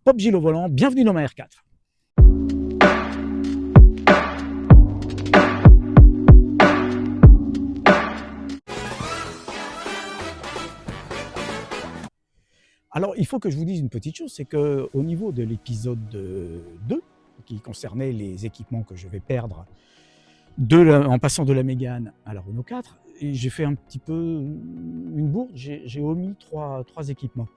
Pop Gilles au volant, bienvenue dans ma R4. Alors, il faut que je vous dise une petite chose, c'est qu'au niveau de l'épisode 2, qui concernait les équipements que je vais perdre en passant de la Mégane à la Renault 4, j'ai fait un petit peu une bourde, j'ai omis trois équipements.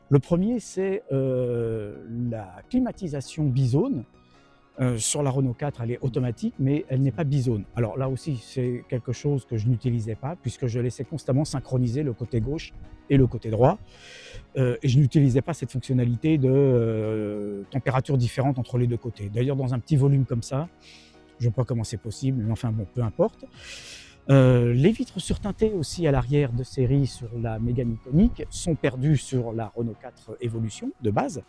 Le premier, c'est la climatisation bizone. Sur la Renault 4, elle est automatique, mais elle n'est pas bizone. Alors là aussi, c'est quelque chose que je n'utilisais pas, puisque je laissais constamment synchroniser le côté gauche et le côté droit. Et je n'utilisais pas cette fonctionnalité de température différente entre les deux côtés. D'ailleurs, dans un petit volume comme ça, je ne sais pas comment c'est possible, mais enfin bon, peu importe. Les vitres surteintées aussi à l'arrière de série sur la Mégane iconique sont perdues sur la Renault 4 Evolution de base.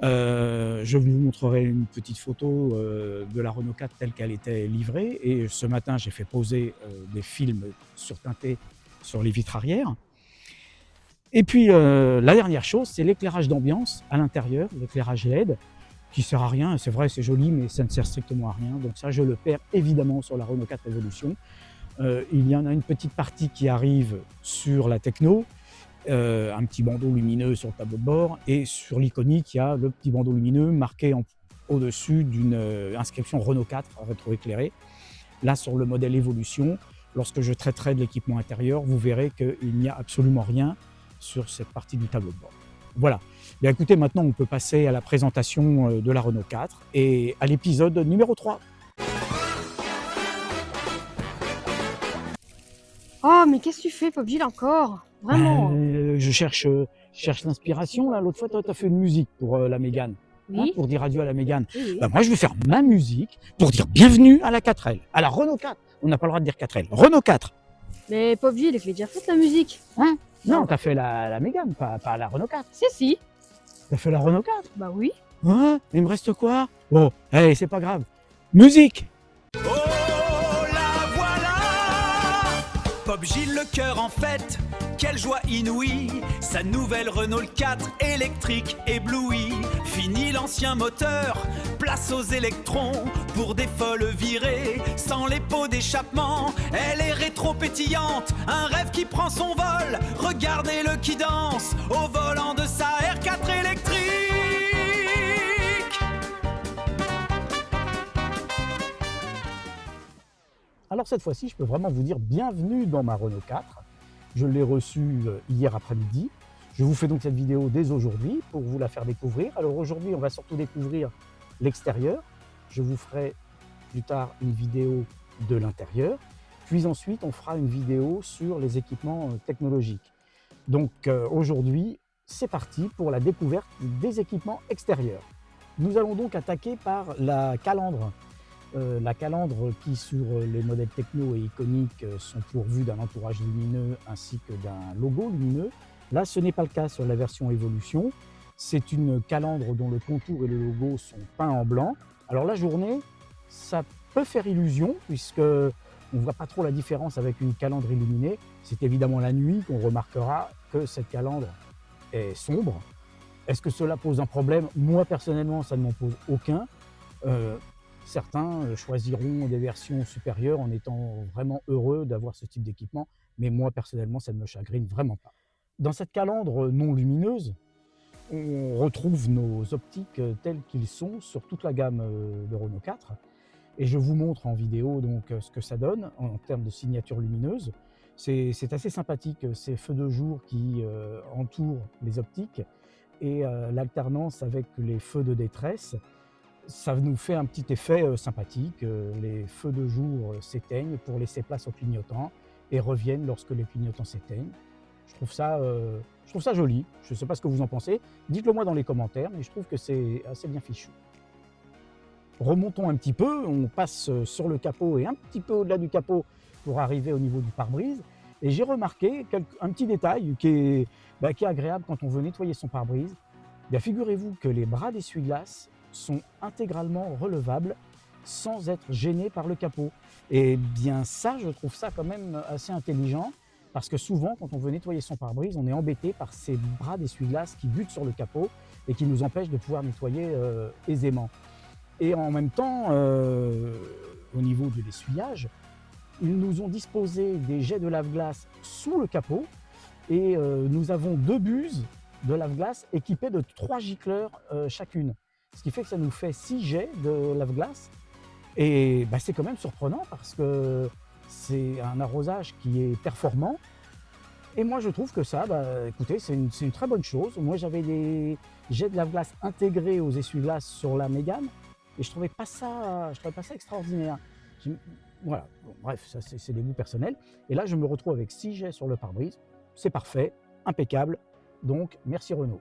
Je vous montrerai une petite photo de la Renault 4 telle qu'elle était livrée. Et ce matin, j'ai fait poser des films surteintés sur les vitres arrière. Et puis, la dernière chose, c'est l'éclairage d'ambiance à l'intérieur, l'éclairage LED, qui ne sert à rien. C'est vrai, c'est joli, mais ça ne sert strictement à rien. Donc ça, je le perds évidemment sur la Renault 4 Evolution. Il y en a une petite partie qui arrive sur la Techno, un petit bandeau lumineux sur le tableau de bord, et sur l'iconique, il y a le petit bandeau lumineux marqué au-dessus d'une inscription Renault 4 rétroéclairée. Là, sur le modèle Evolution, lorsque je traiterai de l'équipement intérieur, vous verrez qu'il n'y a absolument rien sur cette partie du tableau de bord. Voilà. Bien, écoutez, maintenant, on peut passer à la présentation de la Renault 4 et à l'épisode numéro 3. Oh, mais qu'est-ce que tu fais, Pop Gilles, encore? Vraiment? Je cherche l'inspiration. L'autre fois, toi, tu as fait une musique pour la Mégane. Oui. Hein, pour dire adieu à la Mégane. Oui. Moi, je vais faire ma musique pour dire bienvenue à la 4L, à la Renault 4. On n'a pas le droit de dire 4L. Renault 4. Mais Pop Gilles, je l'ai déjà faite la musique. Hein? Non, t'as fait la Mégane, pas la Renault 4. Si. T'as fait la Renault 4? Bah oui. Hein? Il me reste quoi? Bon, hey, c'est pas grave. Musique! Oh la voilà, Pop Gilles le cœur en fête, quelle joie inouïe, sa nouvelle Renault 4 électrique éblouie. Fini l'ancien moteur, place aux électrons, pour des folles virées, sans les pots d'échappement. Elle est rétro-pétillante, un rêve qui prend son vol, regardez-le qui danse, au volant de sa R4 électrique. Alors cette fois-ci, je peux vraiment vous dire bienvenue dans ma Renault 4. Je l'ai reçue hier après-midi. Je vous fais donc cette vidéo dès aujourd'hui pour vous la faire découvrir. Alors aujourd'hui, on va surtout découvrir l'extérieur. Je vous ferai plus tard une vidéo de l'intérieur. Puis ensuite, on fera une vidéo sur les équipements technologiques. Donc aujourd'hui, c'est parti pour la découverte des équipements extérieurs. Nous allons donc attaquer par la calandre. La calandre qui, sur les modèles techno et iconiques, sont pourvus d'un entourage lumineux ainsi que d'un logo lumineux. Là, ce n'est pas le cas sur la version Evolution. C'est une calandre dont le contour et le logo sont peints en blanc. Alors la journée, ça peut faire illusion puisque on ne voit pas trop la différence avec une calandre illuminée. C'est évidemment la nuit qu'on remarquera que cette calandre est sombre. Est-ce que cela pose un problème? Moi, personnellement, ça ne m'en pose aucun. Certains choisiront des versions supérieures en étant vraiment heureux d'avoir ce type d'équipement, mais moi personnellement ça ne me chagrine vraiment pas. Dans cette calandre non lumineuse, on retrouve nos optiques tels qu'ils sont sur toute la gamme de Renault 4 et je vous montre en vidéo donc ce que ça donne en termes de signature lumineuse. C'est assez sympathique ces feux de jour qui entourent les optiques et l'alternance avec les feux de détresse. Ça nous fait un petit effet sympathique. Les feux de jour s'éteignent pour laisser place aux clignotants et reviennent lorsque les clignotants s'éteignent. Je trouve ça joli. Je ne sais pas ce que vous en pensez. Dites-le moi dans les commentaires, mais je trouve que c'est assez bien fichu. Remontons un petit peu, on passe sur le capot et un petit peu au-delà du capot pour arriver au niveau du pare-brise. Et j'ai remarqué un petit détail qui est agréable quand on veut nettoyer son pare-brise. Figurez-vous que les bras d'essuie-glace sont intégralement relevables sans être gênés par le capot. Et bien ça, je trouve ça quand même assez intelligent. parce que souvent, quand on veut nettoyer son pare-brise, on est embêté par ces bras d'essuie-glace qui butent sur le capot et qui nous empêchent de pouvoir nettoyer aisément. Et en même temps, au niveau de l'essuyage, ils nous ont disposé des jets de lave-glace sous le capot et nous avons 2 buses de lave-glace équipées de 3 gicleurs chacune. Ce qui fait que ça nous fait 6 jets de lave-glace. Et bah, c'est quand même surprenant parce que c'est un arrosage qui est performant. Et moi, je trouve que ça, bah, écoutez, c'est une très bonne chose. Moi, j'avais des jets de lave-glace intégrés aux essuie-glaces sur la Mégane et je trouvais pas ça extraordinaire. Voilà, bon, bref, ça c'est des goûts personnels. Et là, je me retrouve avec 6 jets sur le pare-brise. C'est parfait, impeccable. Donc, merci Renault.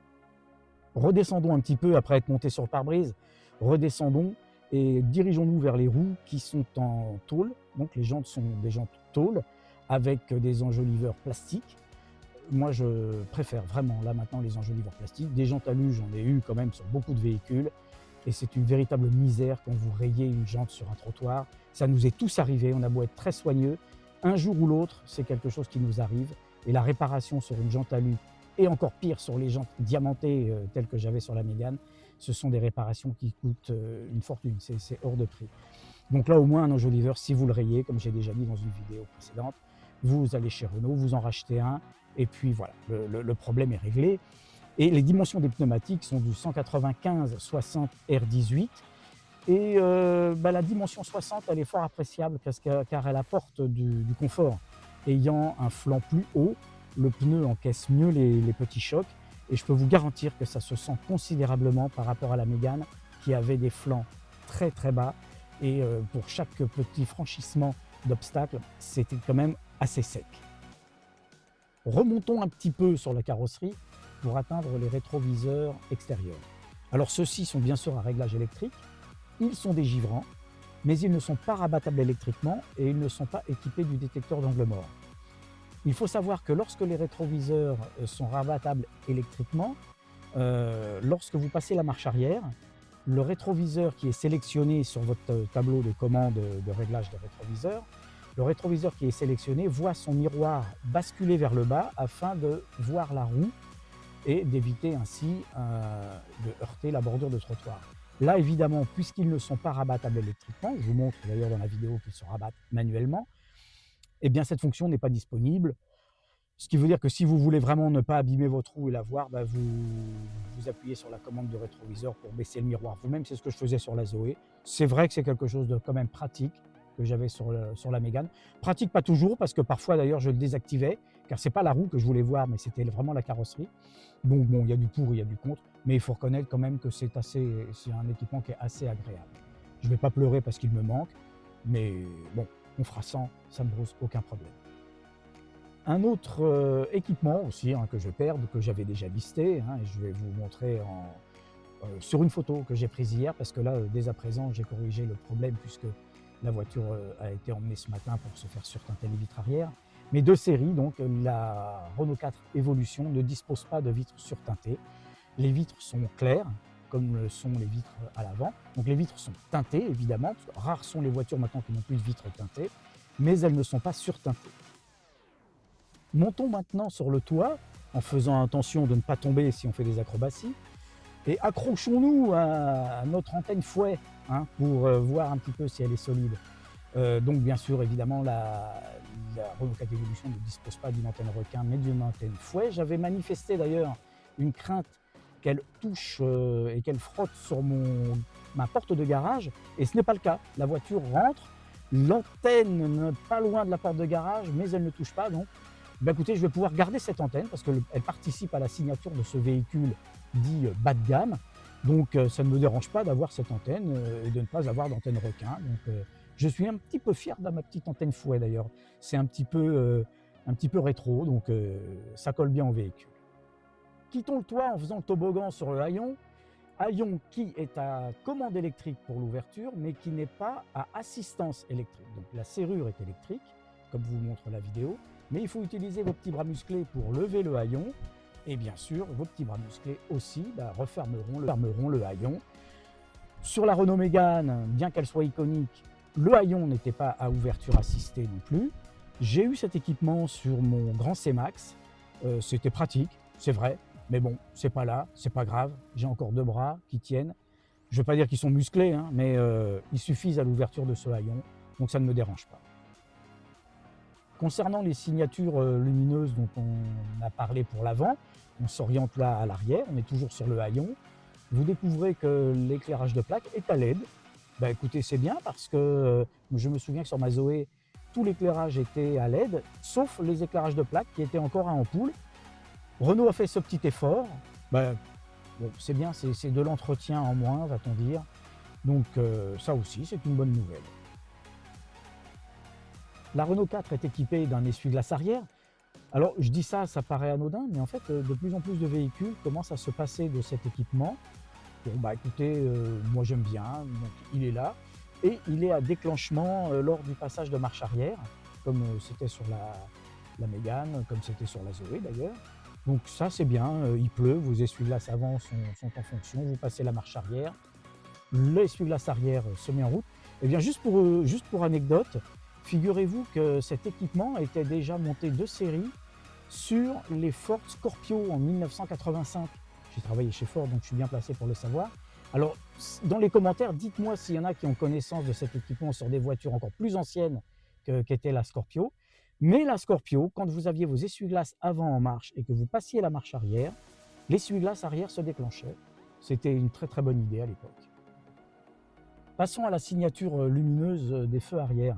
Redescendons un petit peu après être monté sur le pare-brise. Redescendons et dirigeons-nous vers les roues qui sont en tôle. Donc, les jantes sont des jantes tôle avec des enjoliveurs plastiques. Moi, je préfère vraiment, là maintenant, les enjoliveurs plastiques. Des jantes alu, j'en ai eu quand même sur beaucoup de véhicules. Et c'est une véritable misère quand vous rayez une jante sur un trottoir. Ça nous est tous arrivé, on a beau être très soigneux. Un jour ou l'autre, c'est quelque chose qui nous arrive. Et la réparation sur une jante alu, et encore pire sur les jantes diamantées telles que j'avais sur la Mégane, ce sont des réparations qui coûtent une fortune, c'est hors de prix. Donc là, au moins, un enjoliveur, si vous le rayez, comme j'ai déjà dit dans une vidéo précédente, vous allez chez Renault, vous en rachetez un, et puis voilà, le problème est réglé. Et les dimensions des pneumatiques sont du 195-60 R18. Et la dimension 60, elle est fort appréciable car elle apporte du confort. Ayant un flanc plus haut, le pneu encaisse mieux les petits chocs. Et je peux vous garantir que ça se sent considérablement par rapport à la Mégane qui avait des flancs très très bas. Et pour chaque petit franchissement d'obstacle, c'était quand même assez sec. Remontons un petit peu sur la carrosserie pour atteindre les rétroviseurs extérieurs. Alors ceux-ci sont bien sûr à réglage électrique, ils sont dégivrants, mais ils ne sont pas rabattables électriquement et ils ne sont pas équipés du détecteur d'angle mort. Il faut savoir que lorsque les rétroviseurs sont rabattables électriquement, lorsque vous passez la marche arrière, le rétroviseur qui est sélectionné sur votre tableau de commande de réglage des rétroviseurs, le rétroviseur qui est sélectionné voit son miroir basculer vers le bas afin de voir la roue et d'éviter ainsi de heurter la bordure de trottoir. Là, évidemment, puisqu'ils ne sont pas rabattables électriquement, je vous montre d'ailleurs dans la vidéo qu'ils se rabattent manuellement, eh bien cette fonction n'est pas disponible. Ce qui veut dire que si vous voulez vraiment ne pas abîmer votre roue et la voir, vous appuyez sur la commande de rétroviseur pour baisser le miroir vous-même. C'est ce que je faisais sur la Zoé. C'est vrai que c'est quelque chose de quand même pratique que j'avais sur la Mégane. Pratique pas toujours, parce que parfois d'ailleurs je le désactivais, car c'est pas la roue que je voulais voir, mais c'était vraiment la carrosserie. Donc bon, il y a du pour et il y a du contre, mais il faut reconnaître quand même que c'est un équipement qui est assez agréable. Je ne vais pas pleurer parce qu'il me manque, mais bon, on fera sans, ça ne me pose aucun problème. Un autre équipement aussi que je perds, que j'avais déjà listé, et je vais vous montrer sur une photo que j'ai prise hier, parce que là, dès à présent, j'ai corrigé le problème puisque la voiture a été emmenée ce matin pour se faire surteinter les vitres arrière. Mais de série, donc la Renault 4 Evolution ne dispose pas de vitres surteintées. Les vitres sont claires, comme le sont les vitres à l'avant. Donc les vitres sont teintées, évidemment. Rares sont les voitures maintenant qui n'ont plus de vitres teintées, mais elles ne sont pas surteintées. Montons maintenant sur le toit, en faisant attention de ne pas tomber si on fait des acrobaties. Et accrochons-nous à notre antenne fouet pour voir un petit peu si elle est solide. Donc bien sûr, évidemment, la Renault 4 Evolution ne dispose pas d'une antenne requin, mais d'une antenne fouet. J'avais manifesté d'ailleurs une crainte qu'elle touche et qu'elle frotte sur ma porte de garage, et ce n'est pas le cas. La voiture rentre, l'antenne n'est pas loin de la porte de garage, mais elle ne touche pas. Donc, écoutez, je vais pouvoir garder cette antenne parce qu'elle participe à la signature de ce véhicule dit bas de gamme. Donc ça ne me dérange pas d'avoir cette antenne et de ne pas avoir d'antenne requin. Donc je suis un petit peu fier de ma petite antenne fouet d'ailleurs. C'est un petit peu rétro, donc ça colle bien au véhicule. Quittons le toit en faisant le toboggan sur le haillon. Haillon qui est à commande électrique pour l'ouverture, mais qui n'est pas à assistance électrique. Donc la serrure est électrique, comme vous montre la vidéo, mais il faut utiliser vos petits bras musclés pour lever le haillon. Et bien sûr, vos petits bras musclés aussi refermeront le haillon. Sur la Renault Mégane, bien qu'elle soit iconique, le haillon n'était pas à ouverture assistée non plus. J'ai eu cet équipement sur mon grand C-Max, c'était pratique, c'est vrai, mais bon, c'est pas là, c'est pas grave, j'ai encore 2 bras qui tiennent. Je ne veux pas dire qu'ils sont musclés, hein, mais ils suffisent à l'ouverture de ce haillon, donc ça ne me dérange pas. Concernant les signatures lumineuses dont on a parlé pour l'avant, on s'oriente là à l'arrière, on est toujours sur le haillon. Vous découvrez que l'éclairage de plaque est à LED. Bah, écoutez, c'est bien parce que je me souviens que sur ma Zoé, tout l'éclairage était à LED, sauf les éclairages de plaque qui étaient encore à ampoule. Renault a fait ce petit effort. Bah, bon, c'est bien, c'est de l'entretien en moins, va-t-on dire. Donc ça aussi, c'est une bonne nouvelle. La Renault 4 est équipée d'un essuie-glace arrière. Alors je dis ça, ça paraît anodin, mais en fait de plus en plus de véhicules commencent à se passer de cet équipement. Bon bah écoutez, moi j'aime bien, donc il est là. Et il est à déclenchement lors du passage de marche arrière, comme c'était sur la Mégane, comme c'était sur la Zoé d'ailleurs. Donc ça c'est bien, il pleut, vos essuie-glaces avant sont en fonction, vous passez la marche arrière, l'essuie-glace arrière se met en route. Et bien juste pour anecdote, figurez-vous que cet équipement était déjà monté de série sur les Ford Scorpio en 1985. J'ai travaillé chez Ford, donc je suis bien placé pour le savoir. Alors, dans les commentaires, dites-moi s'il y en a qui ont connaissance de cet équipement sur des voitures encore plus anciennes qu'était la Scorpio. Mais la Scorpio, quand vous aviez vos essuie-glaces avant en marche et que vous passiez la marche arrière, l'essuie-glace arrière se déclenchait. C'était une très très bonne idée à l'époque. Passons à la signature lumineuse des feux arrière.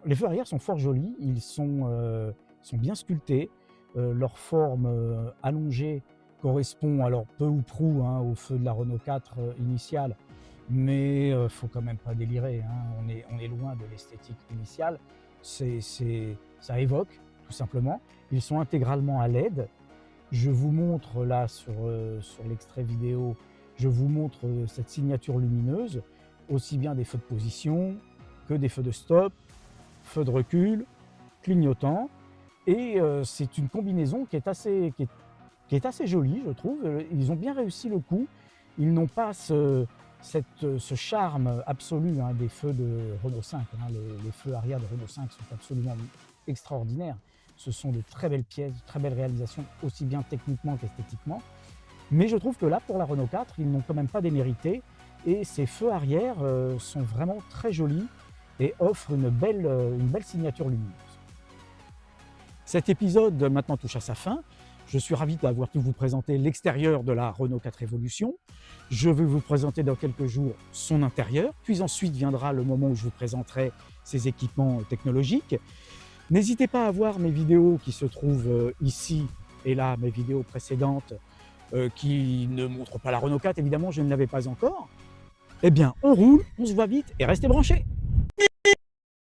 Les feux arrière sont fort jolis, ils sont bien sculptés, leur forme allongée correspond alors peu ou prou au feu de la Renault 4 initiale, mais faut quand même pas délirer, hein. On est loin de l'esthétique initiale, ça évoque tout simplement. Ils sont intégralement à LED. Je vous montre là sur l'extrait vidéo, je vous montre cette signature lumineuse, aussi bien des feux de position que des feux de stop, feux de recul, clignotant, et c'est une combinaison qui est assez jolie, je trouve. Ils ont bien réussi le coup. Ils n'ont pas ce charme absolu des feux de Renault 5. Les feux arrière de Renault 5 sont absolument extraordinaires. Ce sont de très belles pièces, de très belles réalisations, aussi bien techniquement qu'esthétiquement. Mais je trouve que là, pour la Renault 4, ils n'ont quand même pas démérité. Et ces feux arrière sont vraiment très jolis et offrent une belle signature lumineuse. Cet épisode maintenant touche à sa fin. Je suis ravi d'avoir pu vous présenter l'extérieur de la Renault 4 Evolution. Je vais vous présenter dans quelques jours son intérieur, puis ensuite viendra le moment où je vous présenterai ses équipements technologiques. N'hésitez pas à voir mes vidéos qui se trouvent ici et là, mes vidéos précédentes qui ne montrent pas la Renault 4, évidemment je ne l'avais pas encore. Eh bien, on roule, on se voit vite et restez branchés!